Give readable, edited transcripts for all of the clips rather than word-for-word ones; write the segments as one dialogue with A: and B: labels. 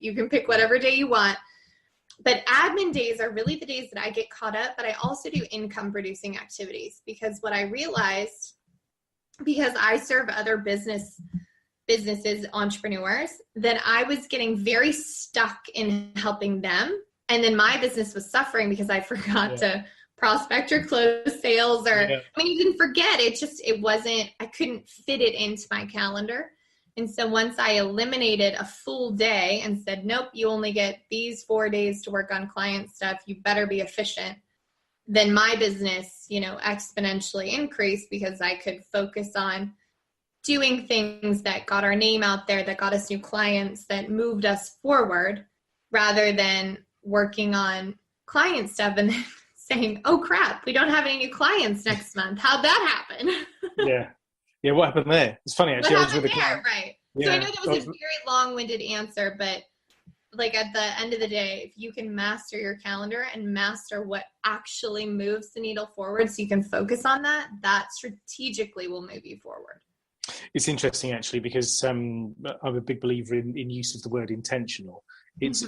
A: You can pick whatever day you want. But admin days are really the days that I get caught up, but I also do income producing activities, because what I realized, because I serve other businesses, entrepreneurs, that I was getting very stuck in helping them. And then my business was suffering because I forgot to prospect or close sales, or, I mean, you didn't forget, I couldn't fit it into my calendar. And so once I eliminated a full day and said, nope, you only get these 4 days to work on client stuff, you better be efficient, then my business, exponentially increased, because I could focus on doing things that got our name out there, that got us new clients, that moved us forward, rather than working on client stuff and then saying, oh crap, we don't have any new clients next month. How'd that happen?
B: Yeah, what happened there? It's funny, actually.
A: What
B: I was with a
A: happened there?
B: client.
A: Right.
B: Yeah.
A: So I know that was a very long-winded answer, but like at the end of the day, if you can master your calendar and master what actually moves the needle forward, so you can focus on that strategically will move you forward.
B: It's interesting, actually, because I'm a big believer in use of the word intentional. It's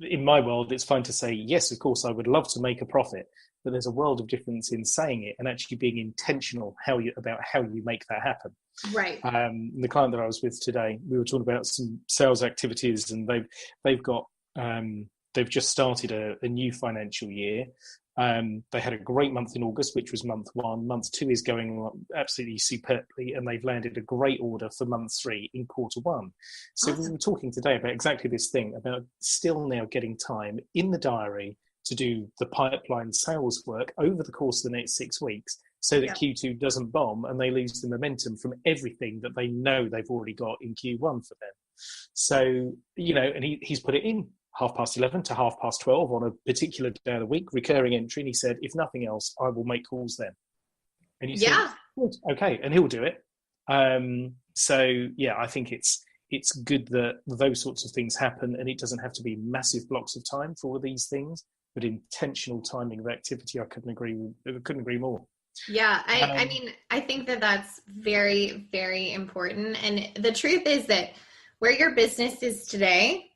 B: in my world, it's fine to say, yes, of course, I would love to make a profit, but there's a world of difference in saying it and actually being intentional about how you make that happen.
A: Right.
B: The client that I was with today, we were talking about some sales activities, and they've just started a new financial year. They had a great month in August, which was month 1. Month 2 is going absolutely superbly, and they've landed a great order for month 3 in quarter 1. So we were talking today about exactly this thing, about still now getting time in the diary to do the pipeline sales work over the course of the next 6 weeks, so that Q2 doesn't bomb and they lose the momentum from everything that they know they've already got in Q1 for them. So, and he's put it in 11:30 to 12:30 on a particular day of the week, recurring entry. And he said, if nothing else, I will make calls then. And you said, okay, and he'll do it. I think it's good that those sorts of things happen, and it doesn't have to be massive blocks of time for all these things, but intentional timing of activity. I couldn't agree more.
A: Yeah, I mean, I think that's very, very important. And the truth is that where your business is today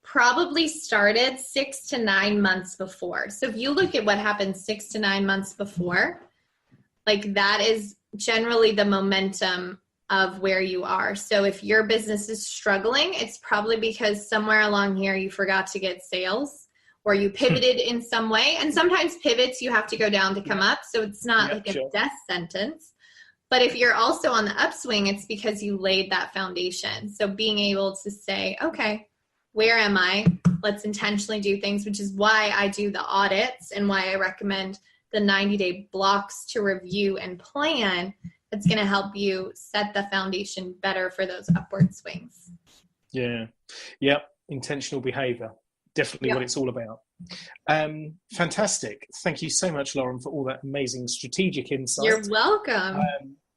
A: probably started 6 to 9 months before. So if you look at what happened 6 to 9 months before, like that is generally the momentum of where you are. So if your business is struggling, it's probably because somewhere along here you forgot to get sales, or you pivoted in some way. And sometimes pivots you have to go down to come up. So it's not a death sentence. But if you're also on the upswing, it's because you laid that foundation. So being able to say, okay, where am I? Let's intentionally do things, which is why I do the audits and why I recommend the 90-day blocks to review and plan. It's going to help you set the foundation better for those upward swings. Yeah.
B: Intentional behavior. Definitely what it's all about. Fantastic. Thank you so much, Lauren, for all that amazing strategic insight.
A: You're welcome.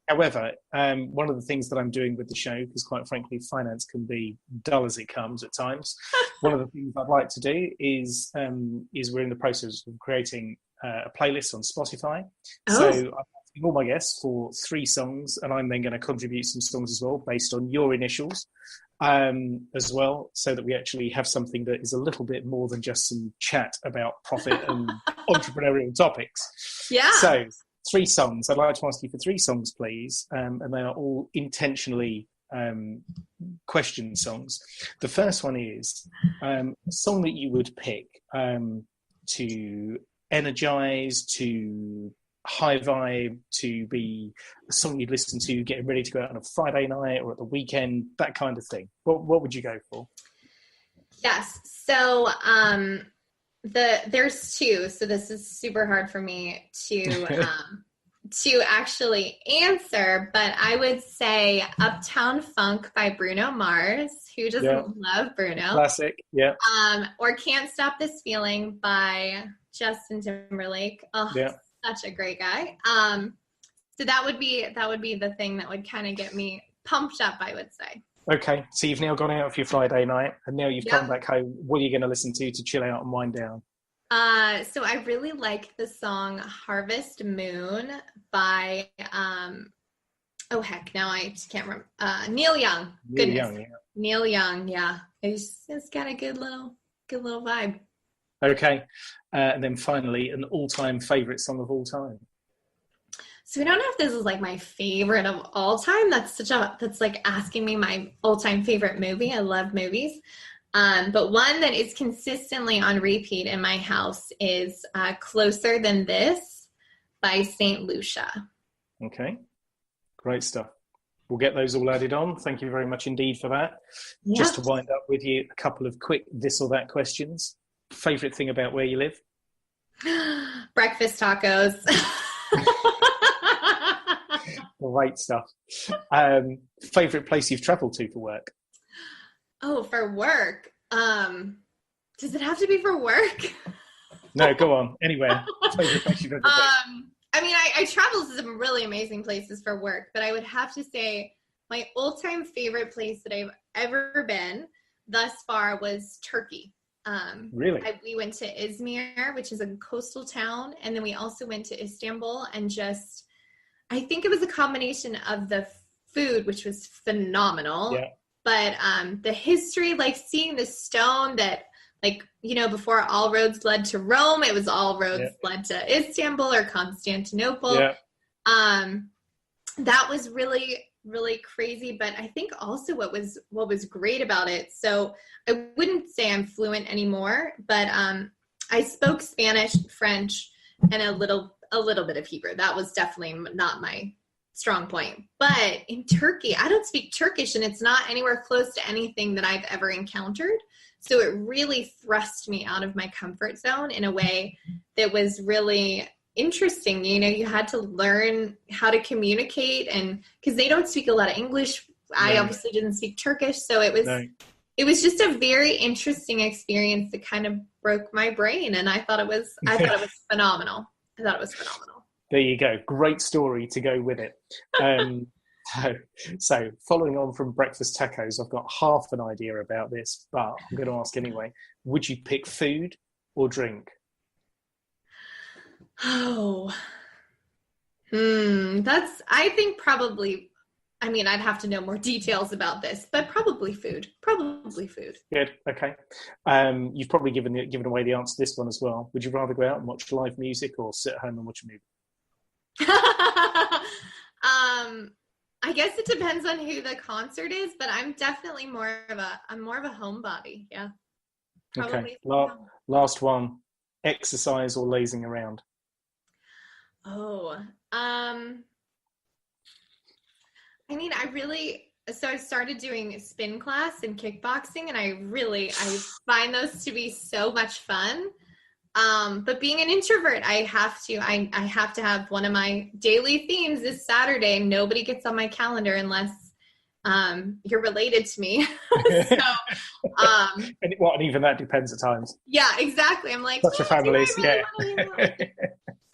B: However, one of the things that I'm doing with the show, because quite frankly, finance can be dull as it comes at times. One of the things I'd like to do is we're in the process of creating a playlist on Spotify. So I'm asking all my guests for 3 songs, and I'm then going to contribute some songs as well based on your initials as well, so that we actually have something that is a little bit more than just some chat about profit and entrepreneurial topics.
A: Yeah.
B: So 3 songs. I'd like to ask you for 3 songs, please, and they are all intentionally question songs. The first one is a song that you would pick to energize, to high vibe, to be a song you'd listen to getting ready to go out on a Friday night or at the weekend, that kind of thing. What would you go for?
A: Yes. So there's 2. So this is super hard for me to actually answer, but I would say Uptown Funk by Bruno Mars. Who doesn't love Bruno?
B: Classic. Yeah.
A: Or Can't Stop This Feeling by Justin Timberlake. Such a great guy. So that would be the thing that would kind of get me pumped up, I would say.
B: Okay, so you've now gone out for your Friday night, and now you've come back home. What are you going to listen to chill out and wind down?
A: So I really like the song Harvest Moon by Oh heck, now I just can't remember. Neil Young.
B: Neil
A: Goodness.
B: Young, yeah.
A: Neil Young, yeah. It's got a good little vibe.
B: Okay. And then finally, an all-time favorite song of all time.
A: So I don't know if this is like my favorite of all time. That's like asking me my all-time favorite movie. I love movies. But one that is consistently on repeat in my house is Closer Than This by St. Lucia.
B: Okay. Great stuff. We'll get those all added on. Thank you very much indeed for that.
A: Yeah.
B: Just to wind up with you, a couple of quick this or that questions. Favorite thing about where you live?
A: Breakfast tacos.
B: Great stuff. Favorite place you've traveled to for work?
A: Oh, for work. Does it have to be for work?
B: No, go on. Anywhere. Favorite place you've ever been?
A: I mean, I traveled to some really amazing places for work, but I would have to say my all-time favorite place that I've ever been thus far was Turkey.
B: Really?
A: We went to Izmir, which is a coastal town, and then we also went to Istanbul, and I think it was a combination of the food, which was phenomenal, but the history, like seeing the stone that, like, before all roads led to Rome, it was all roads led to Istanbul or Constantinople.
B: Yeah.
A: That was really, really crazy. But I think also what was great about it. So I wouldn't say I'm fluent anymore, but I spoke Spanish, French, and a little bit of Hebrew. That was definitely not my strong point. But in Turkey, I don't speak Turkish, and it's not anywhere close to anything that I've ever encountered. So it really thrust me out of my comfort zone in a way that was really interesting. You had to learn how to communicate, and because they don't speak a lot of English, I obviously didn't speak Turkish. So it was just a very interesting experience that kind of broke my brain. And I thought it was phenomenal.
B: There you go. Great story to go with it. So following on from breakfast tacos, I've got half an idea about this, but I'm going to ask anyway. Would you pick food or drink?
A: Oh, I think probably, I mean, I'd have to know more details about this, but probably food.
B: Good. Okay. You've probably given away the answer to this one as well. Would you rather go out and watch live music or sit at home and watch a movie?
A: I guess it depends on who the concert is, but I'm definitely more of a homebody. Yeah.
B: Probably. Okay. Last one. Exercise or lazing around?
A: Oh, I mean, I started doing spin class and kickboxing, and I find those to be so much fun. But being an introvert, I have to have one of my daily themes this Saturday. Nobody gets on my calendar unless you're related to me. So,
B: and even that depends at times.
A: Yeah, exactly. I'm like,
B: such a family. Yeah.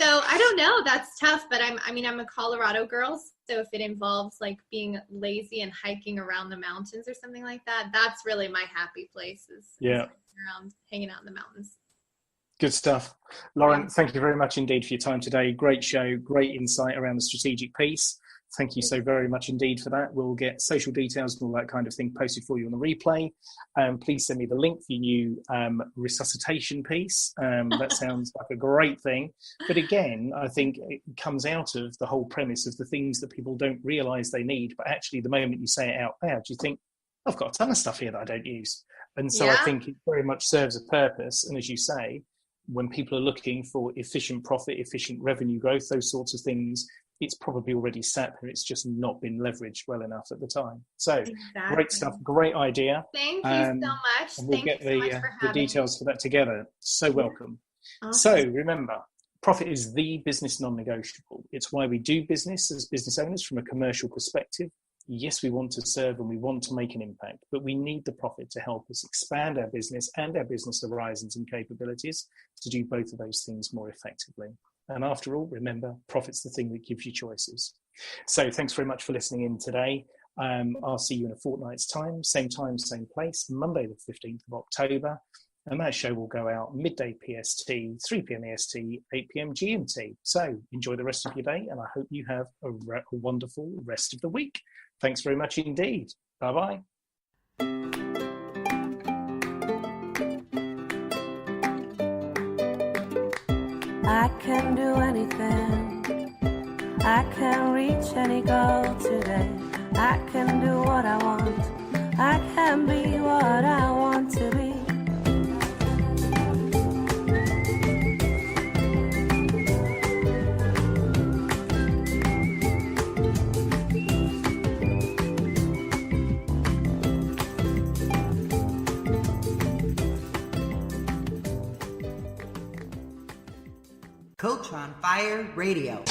A: So I don't know. That's tough. But I'm a Colorado girl. So if it involves like being lazy and hiking around the mountains or something like that, that's really my happy place is around hanging out in the mountains.
B: Good stuff. Lauren, thank you very much indeed for your time today. Great show, great insight around the strategic piece. Thank you so very much indeed for that. We'll get social details and all that kind of thing posted for you on the replay. Please send me the link for your new resuscitation piece. That sounds like a great thing. But again, I think it comes out of the whole premise of the things that people don't realise they need. But actually, the moment you say it out loud, you think, I've got a ton of stuff here that I don't use. And so I think it very much serves a purpose. And as you say, when people are looking for efficient profit, efficient revenue growth, those sorts of things, it's probably already sat there. It's just not been leveraged well enough at the time. So Great stuff. Great idea.
A: Thank you so much.
B: And we'll get the details for that together. So welcome. Awesome. So remember, profit is the business non-negotiable. It's why we do business as business owners from a commercial perspective. Yes, we want to serve and we want to make an impact, but we need the profit to help us expand our business and our business horizons and capabilities to do both of those things more effectively. And after all, remember, profit's the thing that gives you choices. So thanks very much for listening in today. I'll see you in a fortnight's time, same place, Monday the 15th of October. And that show will go out midday PST, 3 p.m. EST, 8 p.m. GMT. So enjoy the rest of your day, and I hope you have a wonderful rest of the week. Thanks very much indeed. Bye-bye.
C: I can do anything. I can reach any goal today. I can do what I want. I can be what I want to be.
D: Coach on Fire Radio.